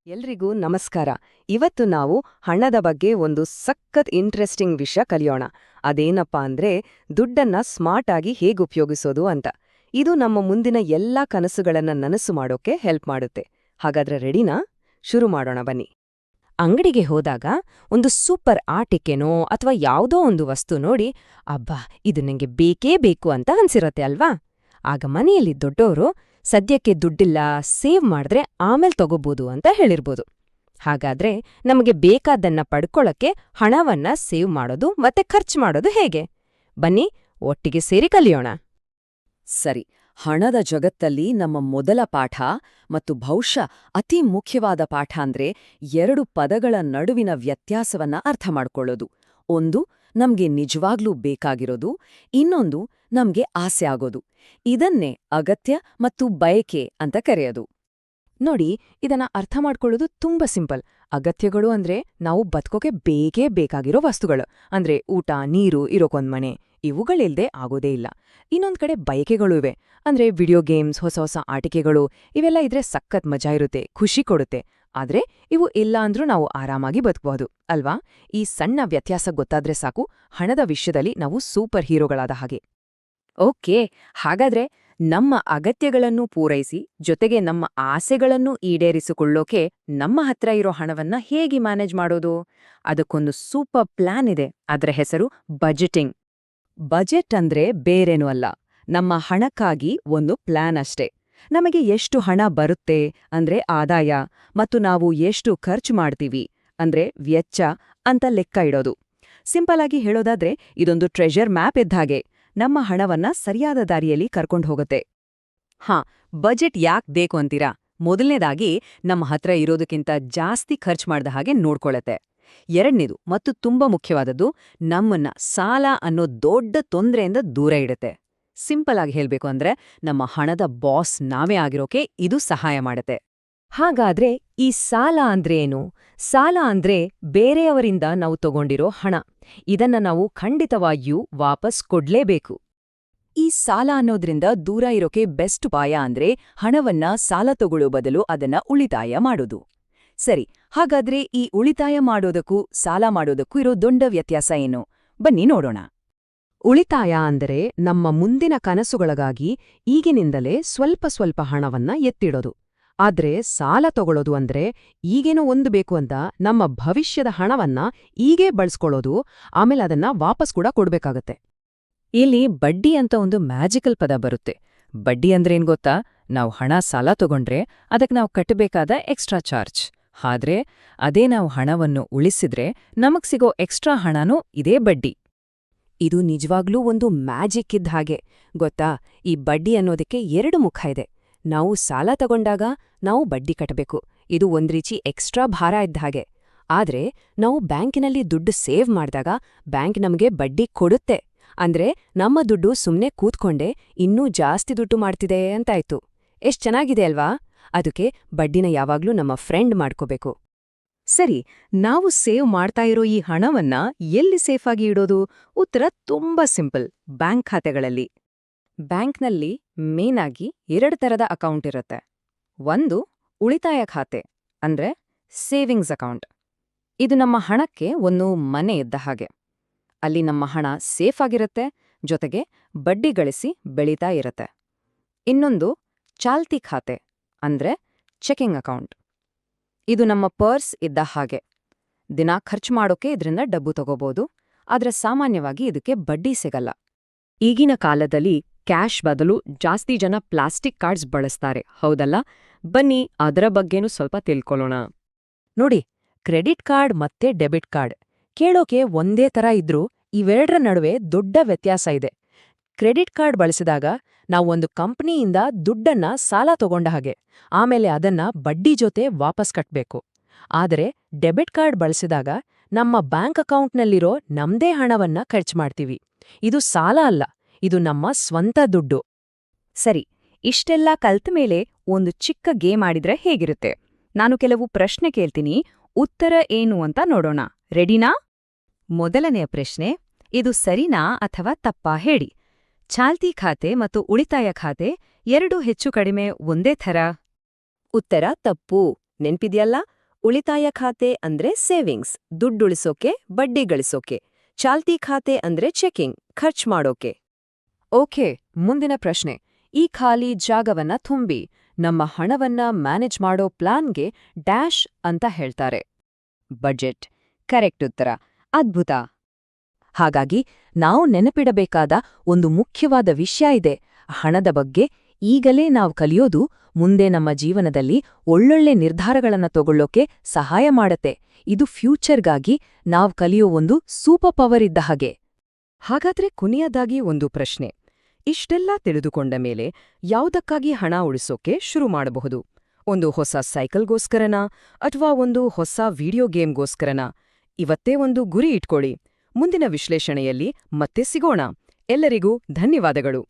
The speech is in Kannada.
ಎಲ್ರಿಗೂ ನಮಸ್ಕಾರ. ಇವತ್ತು ನಾವು ಹಣದ ಬಗ್ಗೆ ಒಂದು ಸಖತ್ ಇಂಟ್ರೆಸ್ಟಿಂಗ್ ವಿಷಯ ಕಲಿಯೋಣ. ಅದೇನಪ್ಪಾ ಅಂದ್ರೆ ದುಡ್ಡನ್ನ ಸ್ಮಾರ್ಟ್ ಆಗಿ ಹೇಗೆ ಉಪಯೋಗಿಸೋದು ಅಂತ. ಇದು ನಮ್ಮ ಮುಂದಿನ ಎಲ್ಲಾ ಕನಸುಗಳನ್ನ ನನಸು ಮಾಡೋಕೆ ಹೆಲ್ಪ್ ಮಾಡುತ್ತೆ. ಹಾಗಾದ್ರೆ ರೆಡಿನಾ? ಶುರು ಮಾಡೋಣ ಬನ್ನಿ. ಅಂಗಡಿಗೆ ಹೋದಾಗ ಒಂದು ಸೂಪರ್ ಆಟಿಕೆನೋ ಅಥವಾ ಯಾವುದೋ ಒಂದು ವಸ್ತು ನೋಡಿ ಅಬ್ಬಾ ಇದು ನಂಗೆ ಬೇಕೇ ಬೇಕು ಅಂತ ಅನ್ಸಿರತ್ತೆ ಅಲ್ವಾ? ಆಗ ಮನೆಯಲ್ಲಿ ದೊಡ್ಡೋರು ಸದ್ಯಕ್ಕೆ ದುಡ್ಡಿಲ್ಲ, ಸೇವ್ ಮಾಡಿದ್ರೆ ಆಮೇಲೆ ತಗೋಬೋದು ಅಂತ ಹೇಳಿರ್ಬೋದು. ಹಾಗಾದ್ರೆ ನಮಗೆ ಬೇಕಾದನ್ನ ಪಡ್ಕೊಳ್ಳಕ್ಕೆ ಹಣವನ್ನ ಸೇವ್ ಮಾಡೋದು ಮತ್ತೆ ಖರ್ಚು ಮಾಡೋದು ಹೇಗೆ? ಬನ್ನಿ ಒಟ್ಟಿಗೆ ಸೇರಿ ಕಲಿಯೋಣ. ಸರಿ, ಹಣದ ಜಗತ್ತಲ್ಲಿ ನಮ್ಮ ಮೊದಲ ಪಾಠ ಮತ್ತು ಬಹುಶಃ ಅತಿ ಮುಖ್ಯವಾದ ಪಾಠ ಅಂದ್ರೆ ಎರಡು ಪದಗಳ ನಡುವಿನ ವ್ಯತ್ಯಾಸವನ್ನ ಅರ್ಥ ಮಾಡ್ಕೊಳ್ಳೋದು. ಒಂದು ನಮ್ಗೆ ನಿಜವಾಗ್ಲೂ ಬೇಕಾಗಿರೋದು, ಇನ್ನೊಂದು ನಮ್ಗೆ ಆಸೆ ಆಗೋದು. ಇದನ್ನೇ ಅಗತ್ಯ ಮತ್ತು ಬಯಕೆ ಅಂತ ಕರೆಯೋದು. ನೋಡಿ, ಇದನ್ನ ಅರ್ಥ ಮಾಡ್ಕೊಳ್ಳೋದು ತುಂಬಾ ಸಿಂಪಲ್. ಅಗತ್ಯಗಳು ಅಂದ್ರೆ ನಾವು ಬದುಕೋಕೆ ಬೇಕೇ ಬೇಕಾಗಿರೋ ವಸ್ತುಗಳು, ಅಂದ್ರೆ ಊಟ, ನೀರು, ಇರೋಕೊಂದ್ ಮನೆ. ಇವುಗಳಿಲ್ದೆ ಆಗೋದೇ ಇಲ್ಲ. ಇನ್ನೊಂದ್ ಕಡೆ ಬಯಕೆಗಳು ಇವೆ, ಅಂದ್ರೆ ವಿಡಿಯೋ ಗೇಮ್ಸ್, ಹೊಸ ಹೊಸ ಆಟಿಕೆಗಳು. ಇವೆಲ್ಲ ಇದ್ರೆ ಸಖತ್ ಮಜಾ ಇರುತ್ತೆ, ಖುಷಿ ಕೊಡುತ್ತೆ. ಆದ್ರೆ ಇವು ಇಲ್ಲ ಅಂದ್ರೂ ನಾವು ಆರಾಮಾಗಿ ಬದುಕಬಹುದು ಅಲ್ವಾ? ಈ ಸಣ್ಣ ವ್ಯತ್ಯಾಸ ಗೊತ್ತಾದ್ರೆ ಸಾಕು, ಹಣದ ವಿಷಯದಲ್ಲಿ ನಾವು ಸೂಪರ್ ಹೀರೋಗಳಾದ ಹಾಗೆ. ಓಕೆ, ಹಾಗಾದ್ರೆ ನಮ್ಮ ಅಗತ್ಯಗಳನ್ನು ಪೂರೈಸಿ ಜೊತೆಗೆ ನಮ್ಮ ಆಸೆಗಳನ್ನು ಈಡೇರಿಸಿಕೊಳ್ಳೋಕೆ ನಮ್ಮ ಹತ್ರ ಇರೋ ಹಣವನ್ನ ಹೇಗೆ ಮ್ಯಾನೇಜ್ ಮಾಡೋದು? ಅದಕ್ಕೊಂದು ಸೂಪರ್ ಪ್ಲಾನ್ ಇದೆ. ಅದರ ಹೆಸರು ಬಜೆಟಿಂಗ್. ಬಜೆಟ್ ಅಂದ್ರೆ ಬೇರೇನೂ ಅಲ್ಲ, ನಮ್ಮ ಹಣಕ್ಕಾಗಿ ಒಂದು ಪ್ಲಾನ್ ಅಷ್ಟೇ. ನಮಗೆ ಎಷ್ಟು ಹಣ ಬರುತ್ತೆ ಅಂದ್ರೆ ಆದಾಯ, ಮತ್ತು ನಾವು ಎಷ್ಟು ಖರ್ಚು ಮಾಡ್ತೀವಿ ಅಂದ್ರೆ ವೆಚ್ಚ ಅಂತ ಲೆಕ್ಕ ಇಡೋದು. ಸಿಂಪಲ್ ಆಗಿ ಹೇಳೋದಾದ್ರೆ ಇದೊಂದು ಟ್ರೆಷರ್ ಮ್ಯಾಪ್ ಇದ್ದಾಗೆ, ನಮ್ಮ ಹಣವನ್ನ ಸರಿಯಾದ ದಾರಿಯಲ್ಲಿ ಕರ್ಕೊಂಡು ಹೋಗುತ್ತೆ. ಬಜೆಟ್ ಯಾಕ್ ಬೇಕು ಅಂತೀರಾ? ಮೊದಲನೇದಾಗಿ ನಮ್ಮ ಹತ್ರ ಇರೋದಕ್ಕಿಂತ ಜಾಸ್ತಿ ಖರ್ಚು ಮಾಡ್ದ ಹಾಗೆ ನೋಡ್ಕೊಳತ್ತೆ. ಎರಡನೇದು ಮತ್ತು ತುಂಬಾ ಮುಖ್ಯವಾದದ್ದು, ನಮ್ಮನ್ನ ಸಾಲ ಅನ್ನೋ ದೊಡ್ಡ ತೊಂದರೆಯಿಂದ ದೂರ ಇಡುತ್ತೆ. ಸಿಂಪಲ್ ಆಗಿ ಹೇಳ್ಬೇಕು ಅಂದ್ರೆ ನಮ್ಮ ಹಣದ ಬಾಸ್ ನಾವೇ ಆಗಿರೋಕೆ ಇದು ಸಹಾಯ ಮಾಡುತ್ತೆ. ಹಾಗಾದ್ರೆ ಈ ಸಾಲ ಅಂದ್ರೆ ಏನು? ಸಾಲ ಅಂದ್ರೆ ಬೇರೆಯವರಿಂದ ನಾವು ತಗೊಂಡಿರೋ ಹಣ. ಇದನ್ನ ನಾವು ಖಂಡಿತವಾಗಿಯೂ ವಾಪಸ್ ಕೊಡ್ಲೇಬೇಕು. ಈ ಸಾಲ ಅನ್ನೋದ್ರಿಂದ ದೂರ ಇರೋಕೆ ಬೆಸ್ಟ್ ಉಪಾಯ ಅಂದ್ರೆ ಹಣವನ್ನ ಸಾಲ ತಗೊಳ್ಳೋ ಬದಲು ಅದನ್ನ ಉಳಿತಾಯ ಮಾಡೋದು. ಸರಿ, ಹಾಗಾದ್ರೆ ಈ ಉಳಿತಾಯ ಮಾಡೋದಕ್ಕೂ ಸಾಲ ಮಾಡೋದಕ್ಕೂ ಇರೋ ದೊಡ್ಡ ವ್ಯತ್ಯಾಸ ಏನು? ಬನ್ನಿ ನೋಡೋಣ. ಉಳಿತಾಯ ಅಂದರೆ ನಮ್ಮ ಮುಂದಿನ ಕನಸುಗಳಿಗಾಗಿ ಈಗಿನಿಂದಲೇ ಸ್ವಲ್ಪ ಸ್ವಲ್ಪ ಹಣವನ್ನ ಎತ್ತಿಡೋದು. ಆದ್ರೆ ಸಾಲ ತಗೊಳ್ಳೋದು ಅಂದ್ರೆ ಈಗೇನೋ ಒಂದು ಬೇಕು ಅಂತ ನಮ್ಮ ಭವಿಷ್ಯದ ಹಣವನ್ನ ಈಗೇ ಬಳಸ್ಕೊಳ್ಳೋದು, ಆಮೇಲೆ ಅದನ್ನ ವಾಪಸ್ ಕೂಡ ಕೊಡ್ಬೇಕಾಗತ್ತೆ. ಇಲ್ಲಿ ಬಡ್ಡಿ ಅಂತ ಒಂದು ಮ್ಯಾಜಿಕಲ್ ಪದ ಬರುತ್ತೆ. ಬಡ್ಡಿ ಅಂದ್ರೇನ್ ಗೊತ್ತಾ? ನಾವು ಹಣ ಸಾಲ ತಗೊಂಡ್ರೆ ಅದಕ್ಕೆ ನಾವು ಕಟ್ಟಬೇಕಾದ ಎಕ್ಸ್ಟ್ರಾ ಚಾರ್ಜ್. ಆದ್ರೆ ಅದೇ ನಾವು ಹಣವನ್ನು ಉಳಿಸಿದ್ರೆ ನಮಗ್ ಸಿಗೋ ಎಕ್ಸ್ಟ್ರಾ ಹಣನೂ ಇದೇ ಬಡ್ಡಿ. ಇದು ನಿಜವಾಗ್ಲೂ ಒಂದು ಮ್ಯಾಜಿಕ್ ಇದ್ದ ಹಾಗೆ. ಗೊತ್ತಾ, ಈ ಬಡ್ಡಿ ಅನ್ನೋದಕ್ಕೆ ಎರಡು ಮುಖ ಇದೆ. ನಾವು ಸಾಲ ತಗೊಂಡಾಗ ನಾವು ಬಡ್ಡಿ ಕಟ್ಟಬೇಕು, ಇದು ಒಂದ್ರೀತಿ ಎಕ್ಸ್ಟ್ರಾ ಭಾರ ಇದ್ದ ಹಾಗೆ. ಆದ್ರೆ ನಾವು ಬ್ಯಾಂಕಿನಲ್ಲಿ ದುಡ್ಡು ಸೇವ್ ಮಾಡಿದಾಗ ಬ್ಯಾಂಕ್ ನಮಗೆ ಬಡ್ಡಿ ಕೊಡುತ್ತೆ. ಅಂದ್ರೆ ನಮ್ಮ ದುಡ್ಡು ಸುಮ್ನೆ ಕೂತ್ಕೊಂಡೆ ಇನ್ನೂ ಜಾಸ್ತಿ ದುಡ್ಡು ಮಾಡ್ತಿದೆ ಅಂತಾಯ್ತು. ಎಷ್ಟ್ ಚೆನ್ನಾಗಿದೆ ಅಲ್ವಾ? ಅದಕ್ಕೆ ಬಡ್ಡಿನ ಯಾವಾಗ್ಲೂ ನಮ್ಮ ಫ್ರೆಂಡ್ ಮಾಡ್ಕೋಬೇಕು. ಸರಿ, ನಾವು ಸೇವ್ ಮಾಡ್ತಾ ಇರೋ ಈ ಹಣವನ್ನ ಎಲ್ಲಿ ಸೇಫಾಗಿ ಇಡೋದು? ಉತ್ತರ ತುಂಬಾ ಸಿಂಪಲ್, ಬ್ಯಾಂಕ್ ಖಾತೆಗಳಲ್ಲಿ. ಬ್ಯಾಂಕ್ನಲ್ಲಿ ಮೇನ್ ಆಗಿ 2 ಥರದ ಅಕೌಂಟ್ ಇರುತ್ತೆ. ಒಂದು ಉಳಿತಾಯ ಖಾತೆ, ಅಂದ್ರೆ ಸೇವಿಂಗ್ಸ್ ಅಕೌಂಟ್. ಇದು ನಮ್ಮ ಹಣಕ್ಕೆ ಒಂದು ಮನೆ ಇದ್ದ ಹಾಗೆ. ಅಲ್ಲಿ ನಮ್ಮ ಹಣ ಸೇಫ್ ಆಗಿರುತ್ತೆ, ಜೊತೆಗೆ ಬಡ್ಡಿ ಗಳಿಸಿ ಬೆಳೀತಾ ಇರುತ್ತೆ. ಇನ್ನೊಂದು ಚಾಲ್ತಿ ಖಾತೆ, ಅಂದ್ರೆ ಚೆಕಿಂಗ್ ಅಕೌಂಟ್. ಇದು ನಮ್ಮ ಪರ್ಸ್ ಇದ್ದ ಹಾಗೆ. ದಿನ ಖರ್ಚು ಮಾಡೋಕೆ ಇದರಿಂದ ಡಬ್ಬು ತಗೋಬಹುದು, ಆದ್ರೆ ಸಾಮಾನ್ಯವಾಗಿ ಇದಕ್ಕೆ ಬಡ್ಡಿ ಸಿಗಲ್ಲ. ಈಗಿನ ಕಾಲದಲ್ಲಿ ಕ್ಯಾಶ್ ಬದಲು ಜಾಸ್ತಿ ಜನ ಪ್ಲಾಸ್ಟಿಕ್ ಕಾರ್ಡ್ಸ್ ಬಳಸ್ತಾರೆ, ಹೌದಲ್ಲ? ಬನ್ನಿ ಅದರ ಬಗ್ಗೆನೂ ಸ್ವಲ್ಪ ತಿಳ್ಕೊಳ್ಳೋಣ. ನೋಡಿ, ಕ್ರೆಡಿಟ್ ಕಾರ್ಡ್ ಮತ್ತೆ ಡೆಬಿಟ್ ಕಾರ್ಡ್ ಕೇಳೋಕೆ ಒಂದೇ ತರ ಇದ್ರೂ ಇವೆರಡರ ನಡುವೆ ದೊಡ್ಡ ವ್ಯತ್ಯಾಸ ಇದೆ. ಕ್ರೆಡಿಟ್ ಕಾರ್ಡ್ ಬಳಸಿದಾಗ ನಾವು ಒಂದು ಕಂಪ್ನಿಯಿಂದ ದುಡ್ಡನ್ನ ಸಾಲ ತಗೊಂಡ ಹಾಗೆ, ಆಮೇಲೆ ಅದನ್ನ ಬಡ್ಡಿ ಜೊತೆ ವಾಪಸ್ ಕಟ್ಬೇಕು. ಆದರೆ ಡೆಬಿಟ್ ಕಾರ್ಡ್ ಬಳಸಿದಾಗ ನಮ್ಮ ಬ್ಯಾಂಕ್ ಅಕೌಂಟ್ನಲ್ಲಿರೋ ನಮ್ದೇ ಹಣವನ್ನ ಖರ್ಚು ಮಾಡ್ತೀವಿ. ಇದು ಸಾಲ ಅಲ್ಲ, ಇದು ನಮ್ಮ ಸ್ವಂತ ದುಡ್ಡು. ಸರಿ, ಇಷ್ಟೆಲ್ಲ ಕಲ್ತ ಮೇಲೆ ಒಂದು ಚಿಕ್ಕ ಗೇಮ್ ಆಡಿದ್ರೆ ಹೇಗಿರುತ್ತೆ? ನಾನು ಕೆಲವು ಪ್ರಶ್ನೆ ಕೇಳ್ತೀನಿ, ಉತ್ತರ ಏನು ಅಂತ ನೋಡೋಣ. ರೆಡಿನಾ? ಮೊದಲನೆಯ ಪ್ರಶ್ನೆ, ಇದು ಸರಿನಾ ಅಥವಾ ತಪ್ಪಾ ಹೇಳಿ. ಚಾಲ್ತಿ ಖಾತೆ ಮತ್ತು ಉಳಿತಾಯ ಖಾತೆ ಎರಡೂ ಹೆಚ್ಚು ಕಡಿಮೆ ಒಂದೇ ಥರ? ಉತ್ತರ ತಪ್ಪು. ನೆನ್ಪಿದ್ಯಲ್ಲ? ಉಳಿತಾಯ ಖಾತೆ ಅಂದ್ರೆ ಸೇವಿಂಗ್ಸ್, ದುಡ್ಡುಳಿಸೋಕೆ, ಬಡ್ಡಿ ಗಳಿಸೋಕೆ. ಚಾಲ್ತಿ ಖಾತೆ ಅಂದ್ರೆ ಚೆಕಿಂಗ್, ಖರ್ಚ್ ಮಾಡೋಕೆ. ಓಕೆ, ಮುಂದಿನ ಪ್ರಶ್ನೆ. ಈ ಖಾಲಿ ಜಾಗವನ್ನ ತುಂಬಿ ನಮ್ಮ ಹಣವನ್ನ ಮ್ಯಾನೇಜ್ ಮಾಡೋ ಪ್ಲಾನ್ಗೆ ಡ್ಯಾಶ್ ಅಂತ ಹೇಳ್ತಾರೆ. ಬಜೆಟ್. ಕರೆಕ್ಟ್ ಉತ್ತರ. ಅದ್ಭುತ. ಹಾಗಾಗಿ ನಾವು ನೆನಪಿಡಬೇಕಾದ ಒಂದು ಮುಖ್ಯವಾದ ವಿಷಯ ಇದೆ. ಹಣದ ಬಗ್ಗೆ ಈಗಲೇ ನಾವು ಕಲಿಯೋದು ಮುಂದೆ ನಮ್ಮ ಜೀವನದಲ್ಲಿ ಒಳ್ಳೊಳ್ಳೆ ನಿರ್ಧಾರಗಳನ್ನ ತಗೊಳ್ಳೋಕೆ ಸಹಾಯ ಮಾಡತ್ತೆ. ಇದು ಫ್ಯೂಚರ್ಗಾಗಿ ನಾವು ಕಲಿಯೋ ಒಂದು ಸೂಪರ್ ಪವರ್ ಇದ್ದ ಹಾಗೆ. ಹಾಗಾದ್ರೆ ಕೊನೆಯದಾಗಿ ಒಂದು ಪ್ರಶ್ನೆ. ಇಷ್ಟೆಲ್ಲ ತಿಳಿದುಕೊಂಡ ಮೇಲೆ ಯಾವುದಕ್ಕಾಗಿ ಹಣ ಉಳಿಸೋಕೆ ಶುರು ಮಾಡಬಹುದು? ಒಂದು ಹೊಸ ಸೈಕಲ್ಗೋಸ್ಕರನಾ ಅಥವಾ ಒಂದು ಹೊಸ ವಿಡಿಯೋ ಗೇಮ್ಗೋಸ್ಕರನಾ? ಇವತ್ತೇ ಒಂದು ಗುರಿ ಇಟ್ಕೊಳ್ಳಿ. ಮುಂದಿನ ವಿಶ್ಲೇಷಣೆಯಲ್ಲಿ ಮತ್ತೆ ಸಿಗೋಣ. ಎಲ್ಲರಿಗೂ ಧನ್ಯವಾದಗಳು.